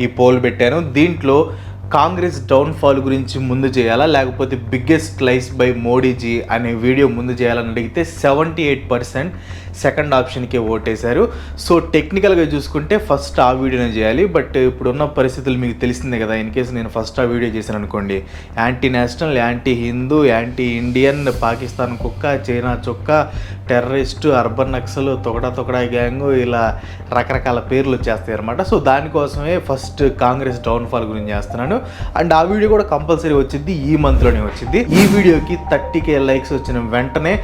ఈ పోల్ పెట్టాను. దీంట్లో కాంగ్రెస్ డౌన్ఫాల్ గురించి ముందు చేయాలా లేకపోతే బిగ్గెస్ట్ లైస్ బై మోడీజీ అనే వీడియో ముందు చేయాలని అడిగితే 78% సెకండ్ ఆప్షన్కే ఓటేశారు. సో టెక్నికల్గా చూసుకుంటే ఫస్ట్ ఆ వీడియోనే చేయాలి. బట్ ఇప్పుడున్న పరిస్థితులు మీకు తెలిసిందే కదా. ఇన్ కేసు నేను ఫస్ట్ ఆ వీడియో చేశాను అనుకోండి, anti national, anti Hindu, anti Indian, Pakistan కుక్క, చైనా చొక్క, టెర్రరిస్టు, అర్బన్ నక్సల్, తొకడా గ్యాంగు, ఇలా రకరకాల పేర్లు వచ్చేస్తాయి అనమాట. సో దానికోసమే ఫస్ట్ కాంగ్రెస్ డౌన్ఫాల్ గురించి చేస్తున్నాను. అండ్ ఆ వీడియో కూడా కంపల్సరీ వచ్చింది, ఈ మంత్లోనే వచ్చింది. ఈ వీడియోకి 30K లైక్స్ వచ్చిన వెంటనే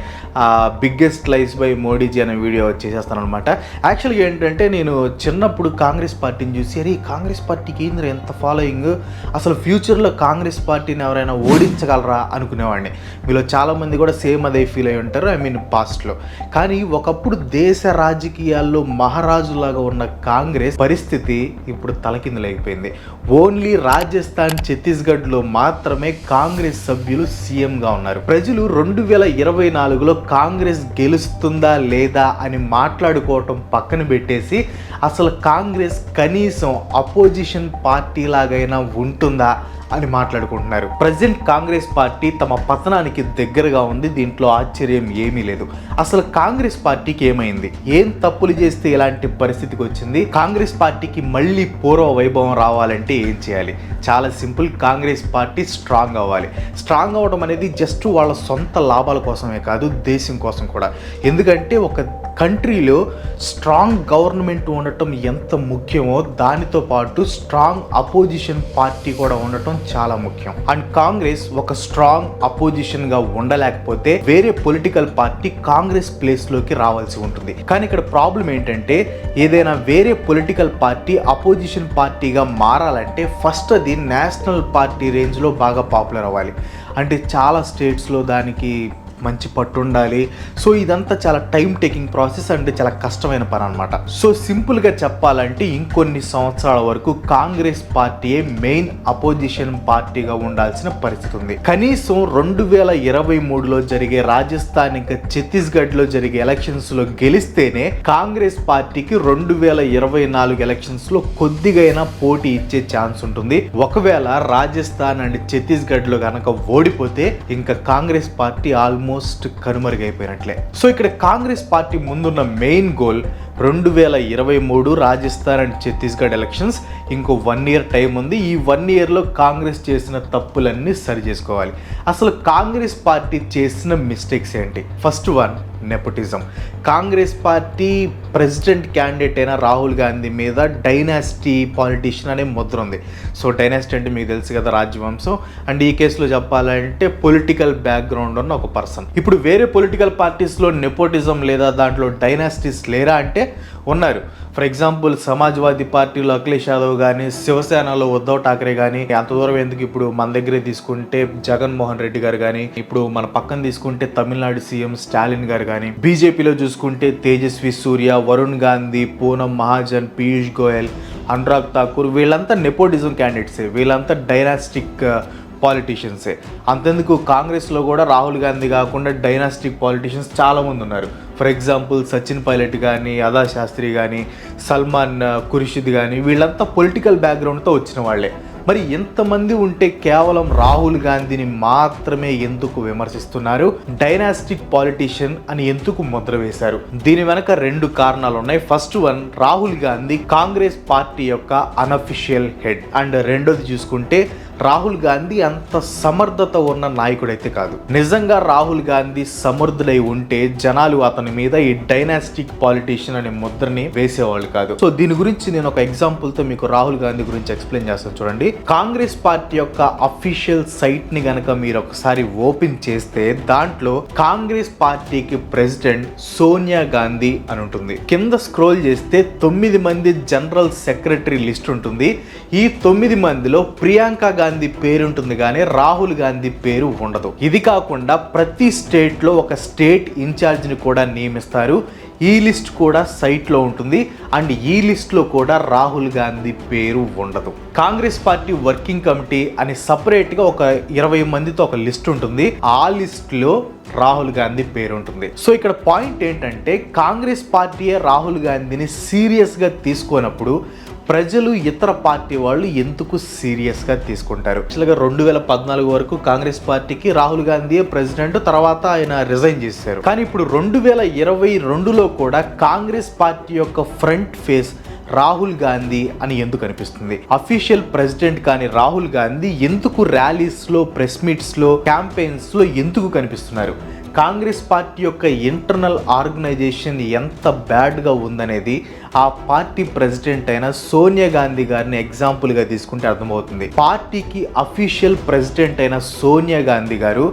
బిగ్గెస్ట్ లైస్ బై మోడీజీ అనే వీడియో చేసేస్తాను అనమాట. యాక్చువల్గా ఏంటంటే నేను చిన్నప్పుడు కాంగ్రెస్ పార్టీని చూసి అరే కాంగ్రెస్ పార్టీకి ఏంద్ర ఎంత ఫాలోయింగ్, అసలు ఫ్యూచర్లో కాంగ్రెస్ పార్టీని ఎవరైనా ఓడించగలరా అనుకునేవాడిని. మీలో చాలామంది కూడా సేమ్ అదే ఫీల్ అయి ఉంటారు, ఐ మీన్ పాస్ట్లో. కానీ ఒకప్పుడు దేశ రాజకీయాల్లో మహారాజులాగా ఉన్న కాంగ్రెస్ పరిస్థితి ఇప్పుడు తలకిందులైపోయింది. ఓన్లీ రాజస్థాన్, ఛత్తీస్గఢ్లో మాత్రమే కాంగ్రెస్ సభ్యులు సీఎంగా ఉన్నారు. ప్రజలు 2024లో కాంగ్రెస్ గెలుస్తుందా లేదా అని మాట్లాడుకోవటం పక్కన పెట్టేసి అసలు కాంగ్రెస్ కనీసం అపోజిషన్ పార్టీ లాగైనా ఉంటుందా అని మాట్లాడుకుంటున్నారు. ప్రజెంట్ కాంగ్రెస్ పార్టీ తమ పతనానికి దగ్గరగా ఉంది, దీంట్లో ఆశ్చర్యం ఏమీ లేదు. అసలు కాంగ్రెస్ పార్టీకి ఏమైంది, ఏం తప్పులు చేస్తే ఇలాంటి పరిస్థితికి వచ్చింది, కాంగ్రెస్ పార్టీకి మళ్ళీ పూర్వ వైభవం రావాలంటే ఏం చేయాలి? చాలా సింపుల్, కాంగ్రెస్ పార్టీ స్ట్రాంగ్ అవ్వాలి. స్ట్రాంగ్ అవ్వడం అనేది జస్ట్ వాళ్ళ సొంత లాభాల కోసమే కాదు, దేశం కోసం కూడా. ఎందుకంటే ఒక కంట్రీలో స్ట్రాంగ్ గవర్నమెంట్ ఉండటం ఎంత ముఖ్యమో దానితో పాటు స్ట్రాంగ్ అపోజిషన్ పార్టీ కూడా ఉండటం చాలా ముఖ్యం. అండ్ కాంగ్రెస్ ఒక స్ట్రాంగ్ అపోజిషన్గా ఉండలేకపోతే వేరే పొలిటికల్ పార్టీ కాంగ్రెస్ ప్లేస్లోకి రావాల్సి ఉంటుంది. కానీ ఇక్కడ ప్రాబ్లం ఏంటంటే ఏదైనా వేరే పొలిటికల్ పార్టీ అపోజిషన్ పార్టీగా మారాలంటే ఫస్ట్ అది నేషనల్ పార్టీ రేంజ్లో బాగా పాపులర్ అవ్వాలి. అంటే చాలా స్టేట్స్లో దానికి మంచి పట్టు ఉండాలి. సో ఇదంతా చాలా టైం టేకింగ్ ప్రాసెస్ అంటే చాలా కష్టమైన పని అనమాట. సో సింపుల్గా చెప్పాలంటే ఇంకొన్ని సంవత్సరాల వరకు కాంగ్రెస్ పార్టీయే మెయిన్ అపోజిషన్ పార్టీగా ఉండాల్సిన పరిస్థితి ఉంది. కనీసం 2023లో జరిగే రాజస్థాన్ ఇంకా ఛత్తీస్గఢ్లో జరిగే ఎలక్షన్స్లో గెలిస్తేనే కాంగ్రెస్ పార్టీకి 2024 ఎలక్షన్స్లో కొద్దిగైనా పోటీ ఇచ్చే ఛాన్స్ ఉంటుంది. ఒకవేళ రాజస్థాన్ అండ్ ఛత్తీస్గఢ్లో కనుక ఓడిపోతే ఇంకా కాంగ్రెస్ పార్టీ ఆల్మోస్ట్ కనుమరుగైపోయినట్లే. సో ఇక్కడ కాంగ్రెస్ పార్టీ ముందున్న main goal 2023 Rajasthan and Chhattisgarh elections. ఇంకో 1 year టైం ఉంది. ఈ 1 yearలో కాంగ్రెస్ చేసిన తప్పులన్నీ సరి చేసుకోవాలి. అసలు కాంగ్రెస్ పార్టీ చేసిన మిస్టేక్స్ ఏంటి? First one, nepotism. Congress party president candidate అయిన రాహుల్ గాంధీ మీద డైనాసిటీ పాలిటీషియన్ అనే ముద్ర ఉంది. సో డైనాసిటీ అంటే మీకు తెలుసు కదా, రాజ్యవంశం. అండ్ ఈ కేసులో చెప్పాలంటే పొలిటికల్ బ్యాక్గ్రౌండ్ ఉన్న ఒక పర్సన్. ఇప్పుడు వేరే పొలిటికల్ పార్టీస్లో నెపోటిజం లేదా దాంట్లో డైనాసిటీస్ లేరా అంటే ఉన్నారు. ఫర్ ఎగ్జాంపుల్ సమాజ్వాదీ పార్టీలో అఖిలేష్ యాదవ్ కానీ, శివసేనలో ఉద్ధవ్ ఠాక్రే కానీ, అంత దూరం ఎందుకు ఇప్పుడు మన దగ్గరే తీసుకుంటే జగన్మోహన్ రెడ్డి గారు కానీ, ఇప్పుడు మన పక్కన తీసుకుంటే తమిళనాడు సీఎం స్టాలిన్ గారు కానీ, బీజేపీలో చూసుకుంటే తేజస్వి సూర్య, వరుణ్ గాంధీ, పూనం మహాజన్, పీయూష్ గోయల్, అనురాగ్ ఠాకూర్, వీళ్ళంతా నెపోటిజం క్యాండిడేట్సే. వీళ్ళంతా డైనాస్టిక్ పాలిటీషియన్సే. అంతెందుకు కాంగ్రెస్లో కూడా రాహుల్ గాంధీ కాకుండా డైనాస్టిక్ పాలిటీషియన్స్ చాలామంది ఉన్నారు. ఫర్ ఎగ్జాంపుల్ సచిన్ పైలట్ కానీ, అదా శాస్త్రి కానీ, సల్మాన్ ఖుర్షిద్ కానీ, వీళ్ళంతా పొలిటికల్ బ్యాక్గ్రౌండ్తో వచ్చిన వాళ్ళే. మరి ఎంతమంది ఉంటే కేవలం రాహుల్ గాంధీని మాత్రమే ఎందుకు విమర్శిస్తున్నారు? డైనాస్టిక్ పాలిటీషియన్ అని ఎందుకు ముద్ర వేశారు? దీని వెనక 2 కారణాలు ఉన్నాయి. First one, Rahul Gandhi Congress party యొక్క అనఫిషియల్ హెడ్. అండ్ రెండోది చూసుకుంటే రాహుల్ గాంధీ అంత సమర్థత ఉన్న నాయకుడైతే కాదు. నిజంగా రాహుల్ గాంధీ సమర్థుడై ఉంటే జనాలు అతని మీద ఈ డైనాస్టిక్ పాలిటీషియన్ అనే ముద్రని వేసేవాళ్ళు కాదు. సో దీని గురించి నేను ఒక ఎగ్జాంపుల్ తో మీకు రాహుల్ గాంధీ గురించి ఎక్స్ప్లెయిన్ చేస్తాను చూడండి. కాంగ్రెస్ పార్టీ యొక్క అఫీషియల్ సైట్ ని గనక మీరు ఒకసారి ఓపెన్ చేస్తే దాంట్లో కాంగ్రెస్ పార్టీకి ప్రెసిడెంట్ సోనియా గాంధీ అని ఉంటుంది. కింద స్క్రోల్ చేస్తే 9 మంది జనరల్ సెక్రటరీ లిస్ట్ ఉంటుంది. ఈ 9 మందిలో ప్రియాంక గాంధీ పేరు ఉంటుంది కానీ రాహుల్ గాంధీ పేరు ఉండదు. ఇది కాకుండా ప్రతి స్టేట్ లో ఒక స్టేట్ ఇన్ఛార్జ్ ని కూడా నియమిస్తారు. ఈ లిస్ట్ కూడా సైట్లో ఉంటుంది. అండ్ ఈ లిస్ట్లో కూడా రాహుల్ గాంధీ పేరు ఉండదు. కాంగ్రెస్ పార్టీ వర్కింగ్ కమిటీ అని సపరేట్గా ఒక 20 మందితో ఒక లిస్ట్ ఉంటుంది. ఆ లిస్ట్లో రాహుల్ గాంధీ పేరు ఉంటుంది. సో ఇక్కడ పాయింట్ ఏంటంటే కాంగ్రెస్ పార్టీయే రాహుల్ గాంధీని సీరియస్గా తీసుకోనప్పుడు ప్రజలు ఇతర పార్టీ వాళ్ళు ఎందుకు సీరియస్గా తీసుకుంటారు? యాక్చువల్గా 2014 వరకు కాంగ్రెస్ పార్టీకి రాహుల్ గాంధీ ప్రెసిడెంట్, తర్వాత ఆయన రిజైన్ చేశారు. కానీ ఇప్పుడు 2022లో కూడా కాంగ్రెస్ పార్టీ యొక్క ఫ్రంట్ ఫేస్ రాహుల్ గాంధీ అని ఎందుకు అనిపిస్తుంది? అఫీషియల్ ప్రెసిడెంట్ కానీ రాహుల్ గాంధీ ఎందుకు ర్యాలీస్లో, ప్రెస్ మీట్స్లో, క్యాంపెయిన్స్లో ఎందుకు కనిపిస్తున్నారు? కాంగ్రెస్ పార్టీ యొక్క ఇంటర్నల్ ఆర్గనైజేషన్ ఎంత బ్యాడ్గా ఉందనేది ఆ పార్టీ ప్రెసిడెంట్ అయిన సోనియా గాంధీ గారిని ఎగ్జాంపుల్గా తీసుకుంటే అర్థమవుతుంది. పార్టీకి అఫీషియల్ ప్రెసిడెంట్ అయిన సోనియా గాంధీ గారు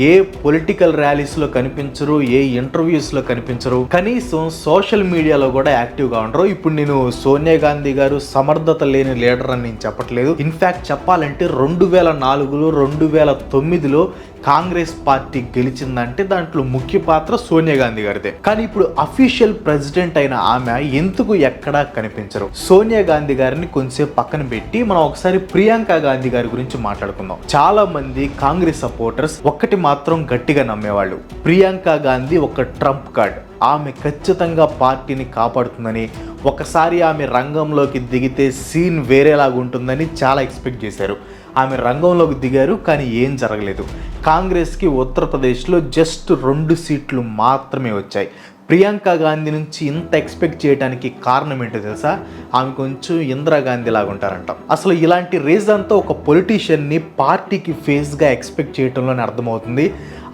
ఏ పొలిటికల్ ర్యాలీస్లో కనిపించరు, ఏ ఇంటర్వ్యూస్లో కనిపించరు, కనీసం సోషల్ మీడియాలో కూడా యాక్టివ్గా ఉండరు. ఇప్పుడు నేను సోనియా గాంధీ గారు సమర్థత లేని లీడర్ అని నేను చెప్పట్లేదు. ఇన్ఫ్యాక్ట్ చెప్పాలంటే 2004లో 2009లో కాంగ్రెస్ పార్టీ గెలిచిందంటే దాంట్లో ముఖ్య పాత్ర సోనియా గాంధీ గారిదే. కానీ ఇప్పుడు అఫీషియల్ ప్రెసిడెంట్ అయిన ఆమె ఎందుకు ఎక్కడా కనిపించరు? సోనియా గాంధీ గారిని కొంచెం పక్కన పెట్టి మనం ఒకసారి ప్రియాంక గాంధీ గారి గురించి మాట్లాడుకుందాం. చాలా మంది కాంగ్రెస్ సపోర్టర్స్ ఒక్కటి మాత్రం గట్టిగా నమ్మేవాళ్ళు, ప్రియాంక గాంధీ ఒక ట్రంప్ కార్డ్, ఆమె ఖచ్చితంగా పార్టీని కాపాడుతుందని, ఒకసారి ఆమె రంగంలోకి దిగితే సీన్ వేరేలాగా ఉంటుందని చాలా ఎక్స్పెక్ట్ చేశారు. ఆమె రంగంలోకి దిగారు, కానీ ఏం జరగలేదు. కాంగ్రెస్కి ఉత్తరప్రదేశ్లో జస్ట్ 2 సీట్లు మాత్రమే వచ్చాయి. ప్రియాంక గాంధీ నుంచి ఇంత ఎక్స్పెక్ట్ చేయడానికి కారణం ఏంటో తెలుసా? ఆమె కొంచెం ఇందిరాగాంధీ లాగా ఉంటారంట. అసలు ఇలాంటి రీజన్తో ఒక పొలిటీషియన్ని పార్టీకి ఫేస్గా ఎక్స్పెక్ట్ చేయడంలోనే అర్థమవుతుంది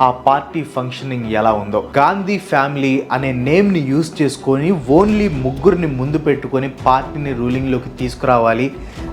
ఆ పార్టీ ఫంక్షనింగ్ ఎలా ఉందో. గాంధీ ఫ్యామిలీ అనే నేమ్ని యూజ్ చేసుకొని ఓన్లీ ముగ్గురిని ముందు పెట్టుకొని పార్టీని రూలింగ్లోకి తీసుకురావాలి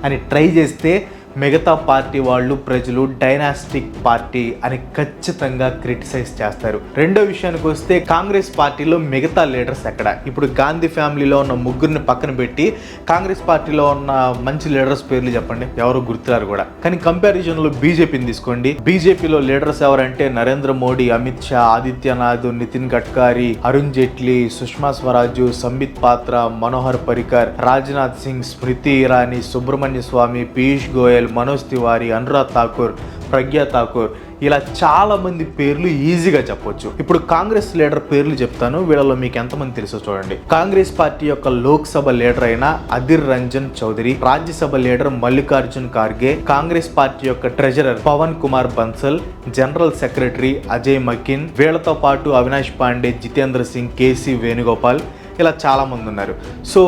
అని ట్రై చేస్తే మిగతా పార్టీ వాళ్ళు, ప్రజలు డైనాస్టిక్ పార్టీ అని ఖచ్చితంగా క్రిటిసైజ్ చేస్తారు. రెండో విషయానికి వస్తే కాంగ్రెస్ పార్టీలో మిగతా లీడర్స్ ఎక్కడ? ఇప్పుడు గాంధీ ఫ్యామిలీలో ఉన్న ముగ్గురిని పక్కన పెట్టి కాంగ్రెస్ పార్టీలో ఉన్న మంచి లీడర్స్ పేర్లు చెప్పండి, ఎవరు గుర్తురారు కూడా. కానీ కంపారిజన్లో బీజేపీని తీసుకోండి. బీజేపీలో లీడర్స్ ఎవరంటే నరేంద్ర మోడీ, అమిత్ షా, ఆదిత్యనాథ్, నితిన్ గడ్కరీ, అరుణ్ జైట్లీ, సుష్మా స్వరాజ్, సంబిత్ పాత్ర, మనోహర్ పరికర్, రాజ్నాథ్ సింగ్, స్మృతి ఇరానీ, సుబ్రహ్మణ్య స్వామి, పీయూష్ గోయల్, మనోజ్ తివారీ, అనురాగ్ ఠాకూర్, ప్రజ్ఞా ఠాకూర్, ఇలా చాలా మంది పేర్లు ఈజీగా చెప్పొచ్చు. ఇప్పుడు కాంగ్రెస్ లీడర్ పేర్లు చెప్తాను, వీళ్ళలో మీకు ఎంతమంది తెలుసో చూడండి. కాంగ్రెస్ పార్టీ యొక్క లోక్సభ లీడర్ అయిన అధిర్ రంజన్ చౌదరి, రాజ్యసభ లీడర్ మల్లికార్జున్ ఖార్గే, కాంగ్రెస్ పార్టీ యొక్క treasurer Pawan Kumar Bansal, general secretary Ajay మకిన్, వీళ్లతో పాటు అవినాష్ పాండే, జితేంద్ర సింగ్, కేసీ వేణుగోపాల్, ఇలా చాలా మంది ఉన్నారు. సో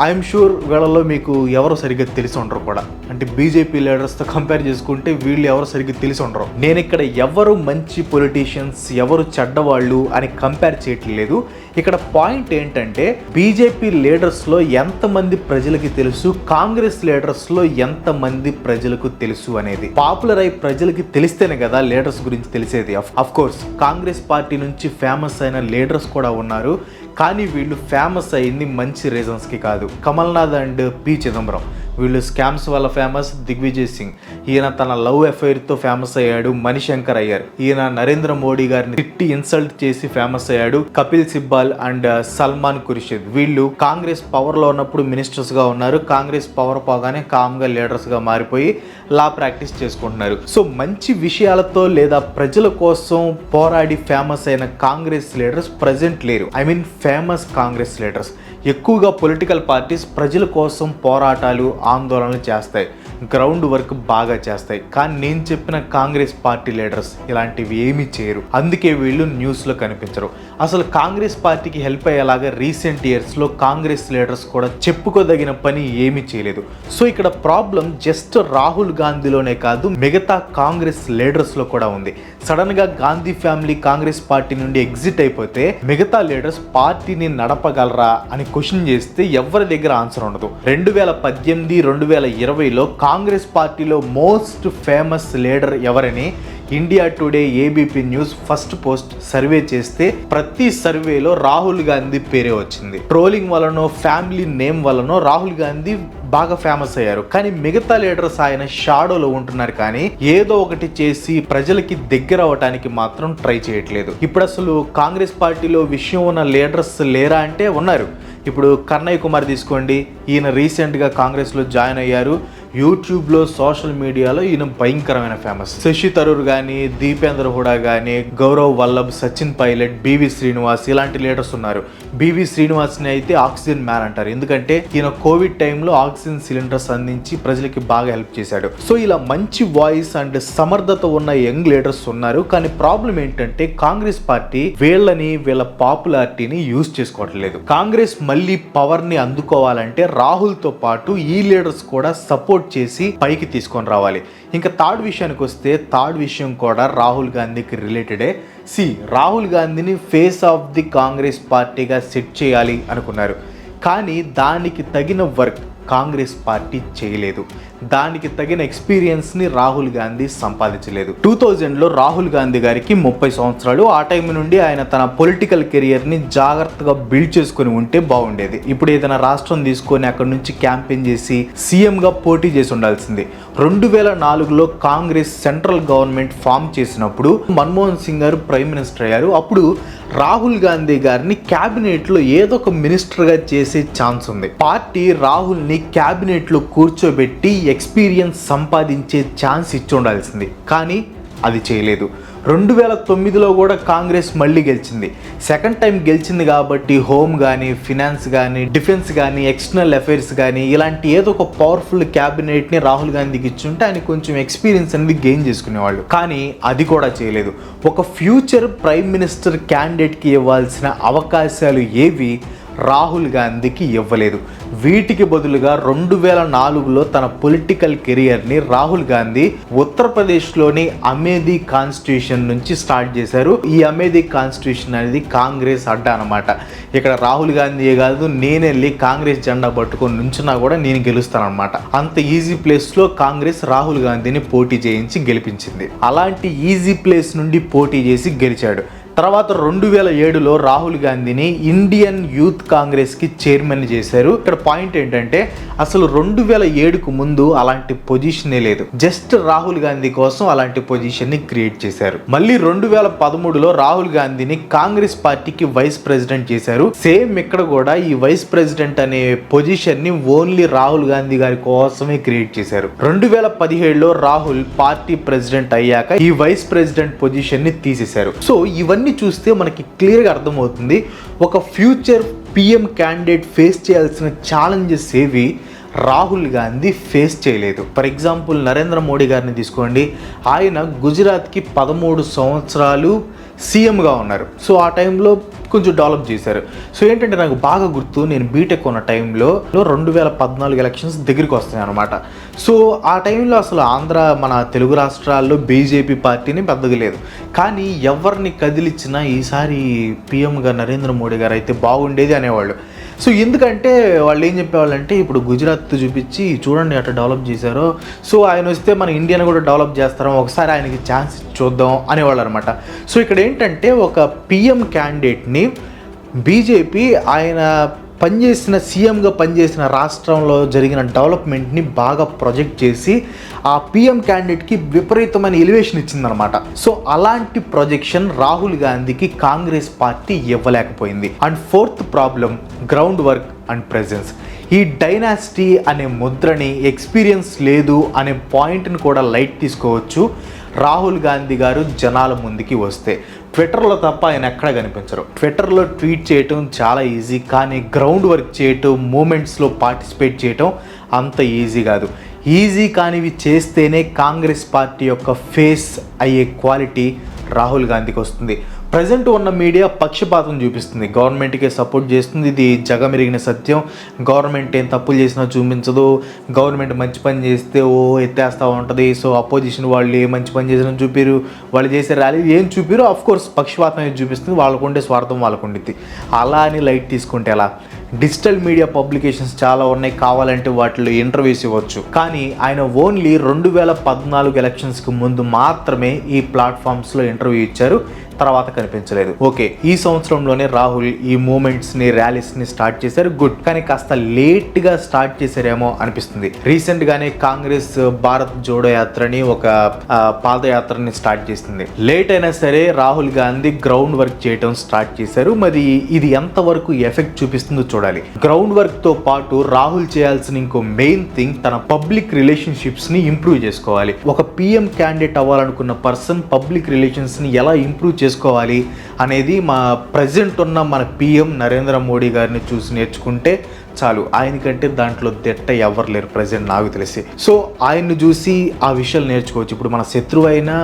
ఐఎమ్ షూర్ వీళ్ళలో మీకు ఎవరు సరిగ్గా తెలిసి ఉండరు కూడా. అంటే బీజేపీ లీడర్స్తో కంపేర్ చేసుకుంటే వీళ్ళు ఎవరు సరిగ్గా తెలిసి ఉండరు. నేను ఇక్కడ ఎవరు మంచి పొలిటీషియన్స్, ఎవరు చెడ్డవాళ్ళు అని కంపేర్ చేయట్లేదు. ఇక్కడ పాయింట్ ఏంటంటే బీజేపీ లీడర్స్లో ఎంతమంది ప్రజలకి తెలుసు, కాంగ్రెస్ లీడర్స్లో ఎంతమంది ప్రజలకు తెలుసు అనేది. పాపులర్ అయి ప్రజలకి తెలిస్తేనే కదా లీడర్స్ గురించి తెలిసేది. అఫ్ కోర్స్ కాంగ్రెస్ పార్టీ నుంచి ఫేమస్ అయిన లీడర్స్ కూడా ఉన్నారు, కానీ వీళ్ళు ఫేమస్ అయింది మంచి రీజన్స్కి కాదు. కమల్నాథ్ అండ్ పి చిదంబరం వీళ్ళు స్కామ్స్ వల్ల ఫేమస్. దిగ్విజయ్ సింగ్ ఈయన తన లవ్ అఫైర్తో ఫేమస్ అయ్యాడు. మణిశంకర్ అయ్యర్ ఈయన నరేంద్ర మోడీ గారిని తిట్టి ఇన్సల్ట్ చేసి ఫేమస్ అయ్యాడు. కపిల్ సిబ్బాల్ అండ్ సల్మాన్ ఖుర్షిద్ వీళ్ళు కాంగ్రెస్ పవర్లో ఉన్నప్పుడు మినిస్టర్స్గా ఉన్నారు. కాంగ్రెస్ పవర్ పోగానే కామ్గా లీడర్స్గా మారిపోయి లా ప్రాక్టీస్ చేసుకుంటున్నారు. సో మంచి విషయాలతో లేదా ప్రజల కోసం పోరాడి ఫేమస్ అయిన కాంగ్రెస్ లీడర్స్ ప్రజెంట్ లేరు. I mean famous Congress leaders. ఎక్కువగా పొలిటికల్ పార్టీస్ ప్రజల కోసం పోరాటాలు, ఆందోళనలు చేస్తాయి, గ్రౌండ్ వర్క్ బాగా చేస్తాయి. కానీ నేను చెప్పిన కాంగ్రెస్ పార్టీ లీడర్స్ ఇలాంటివి ఏమీ చేయరు. అందుకే వీళ్ళు న్యూస్లో కనిపించరు. అసలు కాంగ్రెస్ పార్టీకి హెల్ప్ అయ్యేలాగా రీసెంట్ ఇయర్స్లో కాంగ్రెస్ లీడర్స్ కూడా చెప్పుకోదగిన పని ఏమీ చేయలేదు. సో ఇక్కడ ప్రాబ్లం జస్ట్ రాహుల్ గాంధీలోనే కాదు, మిగతా కాంగ్రెస్ లీడర్స్లో కూడా ఉంది. సడన్గా గాంధీ ఫ్యామిలీ కాంగ్రెస్ పార్టీ నుండి ఎగ్జిట్ అయిపోతే మిగతా లీడర్స్ పార్టీని నడపగలరా అని క్వశ్చన్ చేస్తే ఎవరి దగ్గర ఆన్సర్ ఉండదు. 2018, 2020లో కాంగ్రెస్ పార్టీలో మోస్ట్ ఫేమస్ లీడర్ ఎవరని India today, ABP news first post survey చేస్తే ప్రతి సర్వేలో రాహుల్ గాంధీ పేరే వచ్చింది. ట్రోలింగ్ వలనో, ఫ్యామిలీ నేమ్ వలనో రాహుల్ గాంధీ బాగా ఫేమస్ అయ్యారు. కానీ మిగతా లీడర్స్ ఆయన షాడోలో ఉంటున్నారు, కానీ ఏదో ఒకటి చేసి ప్రజలకి దగ్గర అవడానికి మాత్రం ట్రై చేయట్లేదు. ఇప్పుడు అసలు కాంగ్రెస్ పార్టీలో విషయం ఉన్న లీడర్స్ లేరా అంటే ఉన్నారు. ఇప్పుడు కన్నయ్య కుమార్ తీసుకోండి, ఈయన రీసెంట్గా కాంగ్రెస్లో జాయిన్ అయ్యారు. యూట్యూబ్లో సోషల్ మీడియాలో ఈయన భయంకరమైన ఫేమస్. శశి థరూర్ కానీ, దీపేంద్ర హుడా కానీ, గౌరవ్ వల్లభ్, సచిన్ పైలట్, బివి శ్రీనివాస్ ఇలాంటి లీడర్స్ ఉన్నారు. బివి శ్రీనివాస్ని అయితే ఆక్సిజన్ మ్యాన్ అంటారు, ఎందుకంటే ఈయన కోవిడ్ టైంలో ఆక్సిజన్ సిలిండర్స్ అందించి ప్రజలకి బాగా హెల్ప్ చేశాడు. సో ఇలా మంచి వాయిస్ అండ్ సమర్థత ఉన్న యంగ్ లీడర్స్ ఉన్నారు. కానీ ప్రాబ్లం ఏంటంటే కాంగ్రెస్ పార్టీ వీళ్ళ పాపులారిటీని యూజ్ చేసుకోవట్లేదు. కాంగ్రెస్ మళ్ళీ పవర్ ని అందుకోవాలంటే రాహుల్ తో పాటు ఈ లీడర్స్ కూడా సపోర్ట్ చేసి పైకి తీసుకొని రావాలి. ఇంకా థర్డ్ విషయానికి వస్తే థర్డ్ విషయం కూడా రాహుల్ గాంధీకి రిలేటెడే. రాహుల్ గాంధీని ఫేస్ ఆఫ్ ది కాంగ్రెస్ పార్టీగా సెట్ చేయాలి అనుకున్నారు, కానీ దానికి తగిన వర్క్ కాంగ్రెస్ పార్టీ చేయలేదు. దానికి తగిన ఎక్స్పీరియన్స్ని రాహుల్ గాంధీ సంపాదించలేదు. 2000లో రాహుల్ గాంధీ గారికి 30 సంవత్సరాలు. ఆ టైం నుండి ఆయన తన పొలిటికల్ కెరియర్ని జాగ్రత్తగా బిల్డ్ చేసుకుని ఉంటే బాగుండేది. ఇప్పుడు ఏదైనా రాష్ట్రం తీసుకొని అక్కడ నుంచి క్యాంపెయిన్ చేసి సీఎంగా పోటీ చేసి ఉండాల్సింది. 2004లో కాంగ్రెస్ సెంట్రల్ గవర్నమెంట్ ఫామ్ చేసినప్పుడు మన్మోహన్ సింగ్ గారు ప్రైమ్ మినిస్టర్ అయ్యారు. అప్పుడు రాహుల్ గాంధీ గారిని క్యాబినెట్లో ఏదో ఒక మినిస్టర్గా చేసే ఛాన్స్ ఉంది. పార్టీ రాహుల్ని క్యాబినెట్లో కూర్చోబెట్టి ఎక్స్పీరియన్స్ సంపాదించే ఛాన్స్ ఇచ్చి ఉండాల్సింది, కానీ అది చేయలేదు. 2009లో కూడా కాంగ్రెస్ మళ్ళీ గెలిచింది. సెకండ్ టైం గెలిచింది కాబట్టి హోమ్ కానీ, ఫినాన్స్ కానీ, డిఫెన్స్ కానీ, ఎక్స్టర్నల్ అఫైర్స్ కానీ ఇలాంటి ఏదో ఒక పవర్ఫుల్ క్యాబినెట్ని రాహుల్ గాంధీకి ఇచ్చుంటే ఆయన కొంచెం ఎక్స్పీరియన్స్ అనేది గెయిన్ చేసుకునేవాళ్ళు, కానీ అది కూడా చేయలేదు. ఒక ఫ్యూచర్ ప్రైమ్ మినిస్టర్ క్యాండిడేట్కి ఇవ్వాల్సిన అవకాశాలు ఏవి రాహుల్ గాంధీకి ఇవ్వలేదు. వీటికి బదులుగా 2004లో తన పొలిటికల్ కెరియర్ని రాహుల్ గాంధీ ఉత్తరప్రదేశ్లోని అమేథీ కాన్స్టిట్యూషన్ నుంచి స్టార్ట్ చేశారు. ఈ అమేథీ కాన్స్టిట్యూషన్ అనేది కాంగ్రెస్ అడ్డా అనమాట. ఇక్కడ రాహుల్ గాంధీయే కాదు, నేను వెళ్ళి కాంగ్రెస్ జెండా పట్టుకొని నుంచున్నా కూడా నేను గెలుస్తాను అనమాట. అంత ఈజీ ప్లేస్లో కాంగ్రెస్ రాహుల్ గాంధీని పోటీ చేయించి గెలిపించింది. అలాంటి ఈజీ ప్లేస్ నుండి పోటీ చేసి గెలిచాడు. తర్వాత 2007లో రాహుల్ గాంధీని ఇండియన్ యూత్ కాంగ్రెస్కి చైర్మన్ చేశారు. ఇక్కడ పాయింట్ ఏంటంటే అసలు 2007కు ముందు అలాంటి పొజిషనే లేదు. జస్ట్ రాహుల్ గాంధీ కోసం అలాంటి పొజిషన్ని క్రియేట్ చేశారు. మళ్ళీ 2013లో రాహుల్ గాంధీని కాంగ్రెస్ పార్టీకి వైస్ ప్రెసిడెంట్ చేశారు. సేమ్ ఇక్కడ కూడా ఈ వైస్ ప్రెసిడెంట్ అనే పొజిషన్ని ఓన్లీ రాహుల్ గాంధీ గారి కోసమే క్రియేట్ చేశారు. 2017లో రాహుల్ పార్టీ ప్రెసిడెంట్ అయ్యాక ఈ వైస్ ప్రెసిడెంట్ పొజిషన్ని తీసేశారు. సో ఇవన్నీ చూస్తే మనకి క్లియర్గా అర్థమవుతుంది ఒక ఫ్యూచర్ పిఎం క్యాండిడేట్ ఫేస్ చేయాల్సిన ఛాలెంజెస్ ఏవి రాహుల్ గాంధీ ఫేస్ చేయలేదు. ఫర్ ఎగ్జాంపుల్ నరేంద్ర మోడీ గారిని తీసుకోండి. ఆయన గుజరాత్కి 13 సంవత్సరాలు సీఎంగా ఉన్నారు. సో ఆ టైంలో కొంచెం డెవలప్ చేశారు. సో ఏంటంటే నాకు బాగా గుర్తు, నేను బీటెక్ ఉన్న టైంలో 2014 ఎలక్షన్స్ దగ్గరికి వస్తాయి అనమాట. సో ఆ టైంలో అసలు మన తెలుగు రాష్ట్రాల్లో బీజేపీ పార్టీని పెద్దగా లేదు, కానీ ఎవరిని కదిలిచ్చినా ఈసారి పిఎంగా నరేంద్ర మోడీ గారు అయితే బాగుండేది అనేవాళ్ళు. సో ఎందుకంటే వాళ్ళు ఏం చెప్పేవాళ్ళంటే ఇప్పుడు గుజరాత్ చూపించి చూడండి అట్లా డెవలప్ చేశారో, సో ఆయన వస్తే మన ఇండియాని కూడా డెవలప్ చేస్తారో, ఒకసారి ఆయనకి ఛాన్స్ చూద్దాం అనేవాళ్ళు అనమాట. సో ఇక్కడ ఏంటంటే ఒక పిఎం క్యాండిడేట్ని బీజేపీ ఆయన సీఎంగా పనిచేసిన రాష్ట్రంలో జరిగిన డెవలప్మెంట్ని బాగా ప్రొజెక్ట్ చేసి ఆ పిఎం క్యాండిడేట్కి విపరీతమైన ఎలివేషన్ ఇచ్చిందనమాట. సో అలాంటి ప్రొజెక్షన్ రాహుల్ గాంధీకి కాంగ్రెస్ పార్టీ ఇవ్వలేకపోయింది. And fourth problem ground work and presence. ఈ డైనాసిటీ అనే ముద్రని ఎక్స్పీరియన్స్ లేదు అనే పాయింట్ని కూడా లైట్ తీసుకోవచ్చు రాహుల్ గాంధీ గారు జనాల ముందుకి వస్తే. ట్విట్టర్లో తప్ప ఆయన ఎక్కడ కనిపించరు. ట్విట్టర్లో ట్వీట్ చేయటం చాలా ఈజీ, కానీ గ్రౌండ్ వర్క్ చేయటం, మూమెంట్స్లో పార్టిసిపేట్ చేయటం అంత ఈజీ కాదు. ఈజీ కానివి చేస్తేనే కాంగ్రెస్ పార్టీ యొక్క ఫేస్ అయ్యే క్వాలిటీ రాహుల్ గాంధీకి వస్తుంది. ప్రజెంట్ ఉన్న మీడియా పక్షపాతం చూపిస్తుంది, గవర్నమెంట్కే సపోర్ట్ చేస్తుంది. ఇది జగమెరిగిన సత్యం. గవర్నమెంట్ ఏం తప్పులు చేసినా చూపించదు, గవర్నమెంట్ మంచి పని చేస్తే ఎత్తేస్తూ ఉంటుంది. సో అపోజిషన్ వాళ్ళు ఏ మంచి పని చేసినా చూపిరు, వాళ్ళు చేసే ర్యాలీ ఏం చూపిరు, ఆఫ్కోర్స్ పక్షపాతం ఏం చూపిస్తుంది, వాళ్ళకుండే స్వార్థం వాళ్ళకు ఉండిద్ది. అలా అని లైట్ తీసుకుంటే ఎలా? డిజిటల్ మీడియా పబ్లికేషన్స్ చాలా ఉన్నాయి, కావాలంటే వాటిలో ఇంటర్వ్యూస్ ఇవ్వచ్చు. కానీ ఆయన ఓన్లీ 2014 ఎలక్షన్స్కి ముందు మాత్రమే ఈ ప్లాట్ఫామ్స్లో ఇంటర్వ్యూ ఇచ్చారు, తర్వాత కనిపించలేదు. ఓకే, ఈ సంవత్సరంలోనే రాహుల్ ఈ మూమెంట్స్ని, ర్యాలీస్ని స్టార్ట్ చేశారు, గుడ్. కానీ కాస్త లేట్గా స్టార్ట్ చేశారేమో అనిపిస్తుంది. రీసెంట్గానే కాంగ్రెస్ భారత్ జోడో యాత్రని ఒక పాదయాత్రని స్టార్ట్ చేసింది. లేట్ అయినా సరే రాహుల్ గాంధీ గ్రౌండ్ వర్క్ చేయడం స్టార్ట్ చేశారు. మరి ఇది ఎంతవరకు ఎఫెక్ట్ చూపిస్తుందో చూడాలి. గ్రౌండ్ వర్క్ తో పాటు రాహుల్ చేయాల్సిన ఇంకో మెయిన్ థింగ్ తన పబ్లిక్ రిలేషన్షిప్స్ ని ఇంప్రూవ్ చేసుకోవాలి. ఒక పిఎం క్యాండిడేట్ అవ్వాలనుకున్న పర్సన్ పబ్లిక్ రిలేషన్స్ ని ఎలా ఇంప్రూవ్ చేసుకోవాలి అనేది ప్రజెంట్ ఉన్న మన పిఎం నరేంద్ర మోడీ గారిని చూసి నేర్చుకుంటే చాలు. ఆయనకంటే దాంట్లో దిట్ట ఎవరు లేరు ప్రజెంట్ నాకు తెలిసి. సో ఆయన్ని చూసి ఆ విషయాలు నేర్చుకోవచ్చు. ఇప్పుడు మన శత్రువు అయినా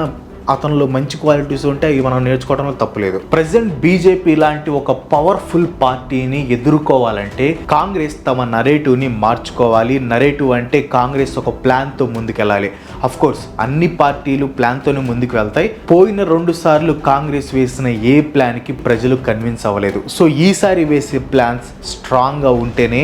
అతనిలో మంచి క్వాలిటీస్ ఉంటే అవి మనం నేర్చుకోవడంలో తప్పులేదు. ప్రజెంట్ బీజేపీ లాంటి ఒక పవర్ఫుల్ పార్టీని ఎదుర్కోవాలంటే కాంగ్రెస్ తమ నరేటివ్ని మార్చుకోవాలి. నరేటివ్ అంటే కాంగ్రెస్ ఒక ప్లాన్తో ముందుకెళ్ళాలి. అఫ్ కోర్స్ అన్ని పార్టీలు ప్లాన్తోనే ముందుకు వెళ్తాయి. పోయిన 2 సార్లు కాంగ్రెస్ వేసిన ఏ ప్లాన్కి ప్రజలు కన్విన్స్ అవ్వలేదు. సో ఈసారి వేసే ప్లాన్స్ స్ట్రాంగ్గా ఉంటేనే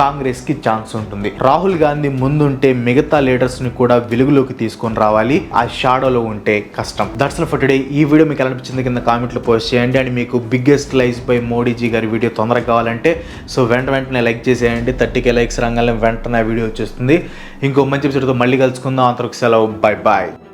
కాంగ్రెస్కి ఛాన్స్ ఉంటుంది. రాహుల్ గాంధీ ముందుంటే మిగతా లీడర్స్ని కూడా వెలుగులోకి తీసుకొని రావాలి. ఆ షాడోలో ఉంటే కష్టం. That's all for today. ఈ వీడియో మీకు ఎలా అనిపించింది కింద కామెంట్లో పోస్ట్ చేయండి. అండ్ మీకు బిగ్గెస్ట్ లైస్ బై మోడీజీ గారి వీడియో తొందరగా కావాలంటే సో వెంటనే లైక్ చేసేయండి. 30K లైక్స్ రంగానే వెంటనే వీడియో వచ్చేస్తుంది. ఇంకో మంచి ఎపిసోడ్తో మళ్ళీ కలుసుకుందాం. అంతవరకు సెలవు. Bye bye.